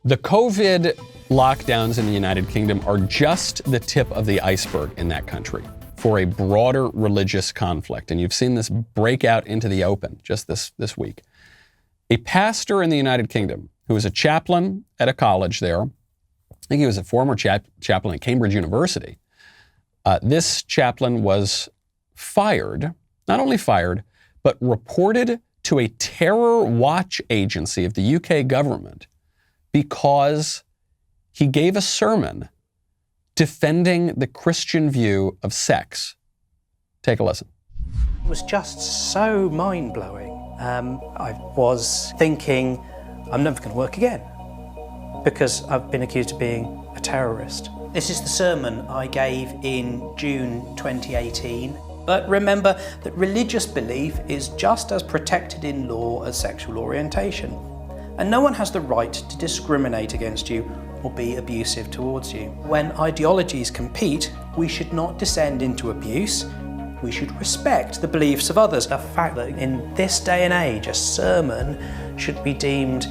The COVID lockdowns in the United Kingdom are just the tip of the iceberg in that country for a broader religious conflict. And you've seen this break out into the open just this week. A pastor in the United Kingdom who was a chaplain at a college there, I think he was a former chaplain at Cambridge University. This chaplain was fired, not only fired, but reported to a terror watch agency of the UK government because he gave a sermon defending the Christian view of sex. Take a listen. It was just so mind-blowing. I was thinking, I'm never going to work again because I've been accused of being a terrorist. This is the sermon I gave in June 2018. But remember that religious belief is just as protected in law as sexual orientation. And no one has the right to discriminate against you or be abusive towards you. When ideologies compete, we should not descend into abuse. We should respect the beliefs of others. The fact that in this day and age, a sermon should be deemed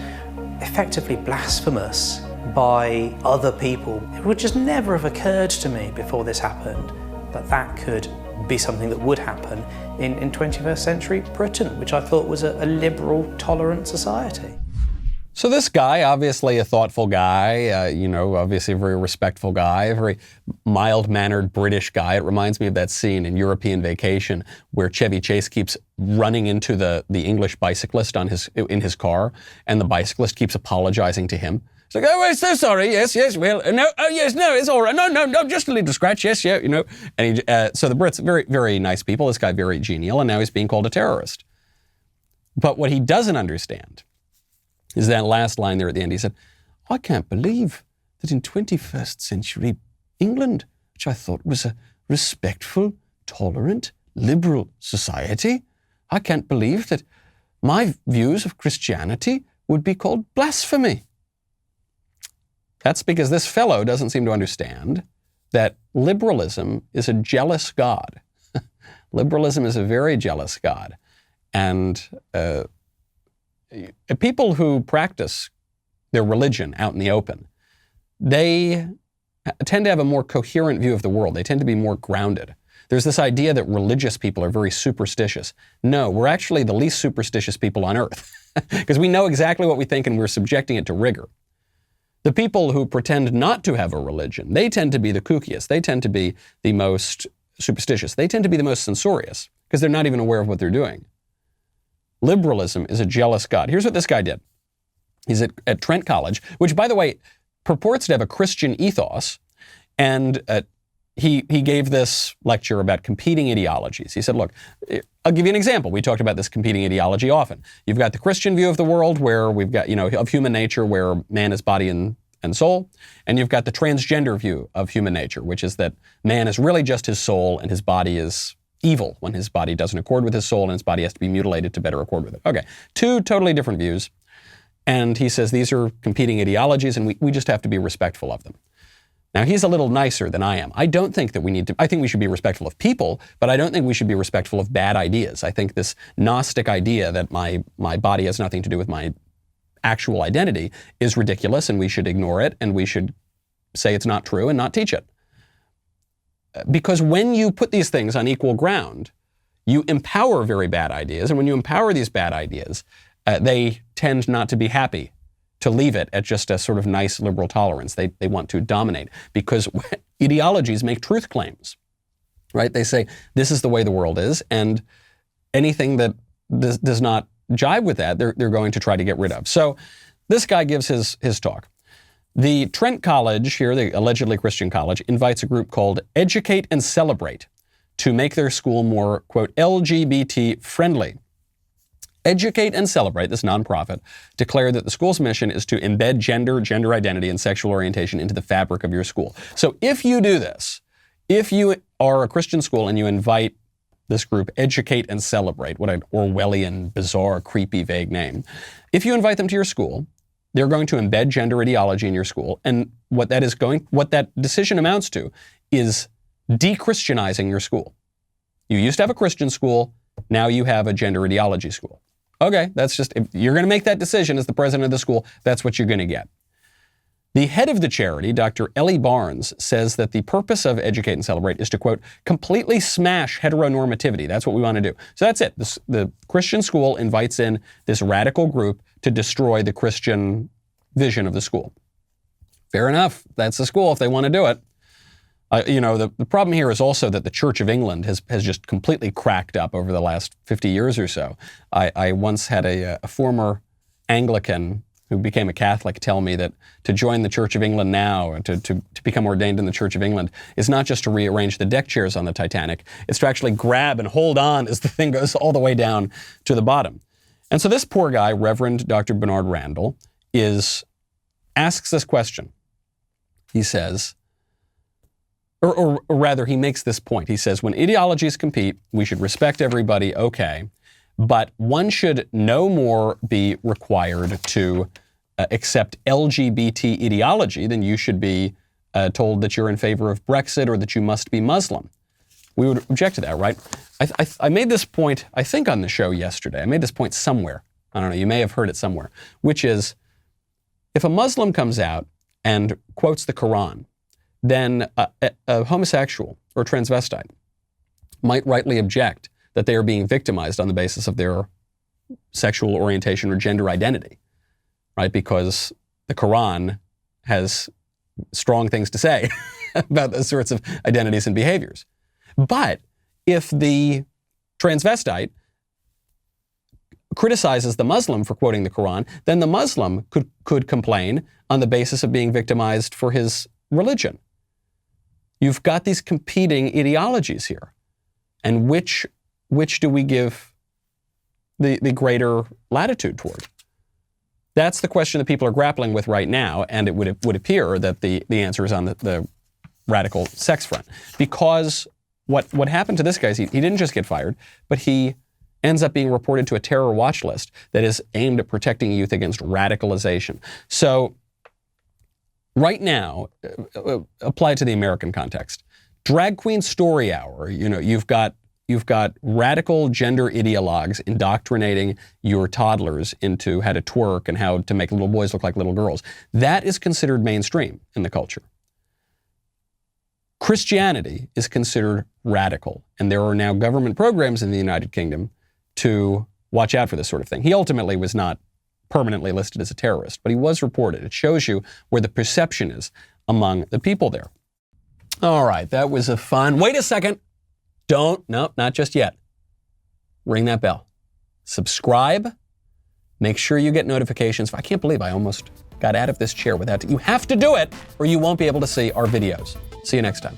effectively blasphemous by other people. It would just never have occurred to me before this happened that could be something that would happen in 21st century Britain, which I thought was a liberal, tolerant society. So this guy, obviously a thoughtful guy, obviously a very respectful guy, a very mild-mannered British guy. It reminds me of that scene in European Vacation where Chevy Chase keeps running into the English bicyclist in his car, and the bicyclist keeps apologizing to him. It's like, oh, we're so sorry. Yes, well, no, oh, yes, no, it's all right. No, just a little scratch. Yes, yeah, And so the Brits, very, very nice people. This guy, very genial, and now he's being called a terrorist. But what he doesn't understand is that last line there at the end. He said, I can't believe that in 21st century England, which I thought was a respectful, tolerant, liberal society, I can't believe that my views of Christianity would be called blasphemy. That's because this fellow doesn't seem to understand that liberalism is a jealous God. Liberalism is a very jealous God. And people who practice their religion out in the open, they tend to have a more coherent view of the world. They tend to be more grounded. There's this idea that religious people are very superstitious. No, we're actually the least superstitious people on earth because we know exactly what we think and we're subjecting it to rigor. The people who pretend not to have a religion, they tend to be the kookiest. They tend to be the most superstitious. They tend to be the most censorious because they're not even aware of what they're doing. Liberalism is a jealous God. Here's what this guy did. He's at Trent College, which, by the way, purports to have a Christian ethos. And he gave this lecture about competing ideologies. He said, look, I'll give you an example. We talked about this competing ideology often. You've got the Christian view of the world where we've got, of human nature where man is body and soul. And you've got the transgender view of human nature, which is that man is really just his soul and his body is evil when his body doesn't accord with his soul and his body has to be mutilated to better accord with it. Okay, two totally different views. And he says these are competing ideologies and we just have to be respectful of them. Now, he's a little nicer than I am. I don't think that I think we should be respectful of people, but I don't think we should be respectful of bad ideas. I think this Gnostic idea that my body has nothing to do with my actual identity is ridiculous and we should ignore it and we should say it's not true and not teach it. Because when you put these things on equal ground, you empower very bad ideas. And when you empower these bad ideas, they tend not to be happy to leave it at just a sort of nice liberal tolerance. They want to dominate because ideologies make truth claims, right? They say, this is the way the world is. And anything that does not jive with that, they're going to try to get rid of. So this guy gives his talk. The Trent College here, the allegedly Christian college, invites a group called Educate and Celebrate to make their school more, quote, LGBT friendly. Educate and Celebrate, this nonprofit, declared that the school's mission is to embed gender identity, and sexual orientation into the fabric of your school. So if you do this, if you are a Christian school and you invite this group, Educate and Celebrate, what an Orwellian, bizarre, creepy, vague name, if you invite them to your school, they're going to embed gender ideology in your school. And what that decision amounts to is de-Christianizing your school. You used to have a Christian school, now you have a gender ideology school. Okay, that's just, if you're going to make that decision as the president of the school, that's what you're going to get. The head of the charity, Dr. Ellie Barnes, says that the purpose of Educate and Celebrate is to, quote, completely smash heteronormativity. That's what we want to do. So that's it. The Christian school invites in this radical group to destroy the Christian vision of the school. Fair enough. That's the school if they want to do it. The problem here is also that the Church of England has just completely cracked up over the last 50 years or so. I once had a former Anglican who became a Catholic tell me that to join the Church of England now, or to become ordained in the Church of England, is not just to rearrange the deck chairs on the Titanic, it's to actually grab and hold on as the thing goes all the way down to the bottom. And so this poor guy, Reverend Dr. Bernard Randall, asks this question. He says, or rather, he makes this point. He says, when ideologies compete, we should respect everybody, okay, but one should no more be required to accept LGBT ideology than you should be told that you're in favor of Brexit or that you must be Muslim. We would object to that, right? I made this point, I think, on the show yesterday. I made this point somewhere. I don't know, you may have heard it somewhere, which is, if a Muslim comes out and quotes the Quran, then a homosexual or transvestite might rightly object that they are being victimized on the basis of their sexual orientation or gender identity, right? Because the Quran has strong things to say about those sorts of identities and behaviors. But if the transvestite criticizes the Muslim for quoting the Quran, then the Muslim could complain on the basis of being victimized for his religion. You've got these competing ideologies here. And which do we give the greater latitude toward? That's the question that people are grappling with right now, and it would appear that the answer is on the radical sex front. Because what happened to this guy is he didn't just get fired, but he ends up being reported to a terror watch list that is aimed at protecting youth against radicalization. So right now, apply to the American context. Drag Queen Story Hour, you've got radical gender ideologues indoctrinating your toddlers into how to twerk and how to make little boys look like little girls. That is considered mainstream in the culture. Christianity is considered radical, and there are now government programs in the United Kingdom to watch out for this sort of thing. He ultimately was not permanently listed as a terrorist, but he was reported. It shows you where the perception is among the people there. All right, that was a fun. Wait a second. Nope, not just yet. Ring that bell. Subscribe. Make sure you get notifications. I can't believe I almost got out of this chair without it. You have to do it or you won't be able to see our videos. See you next time.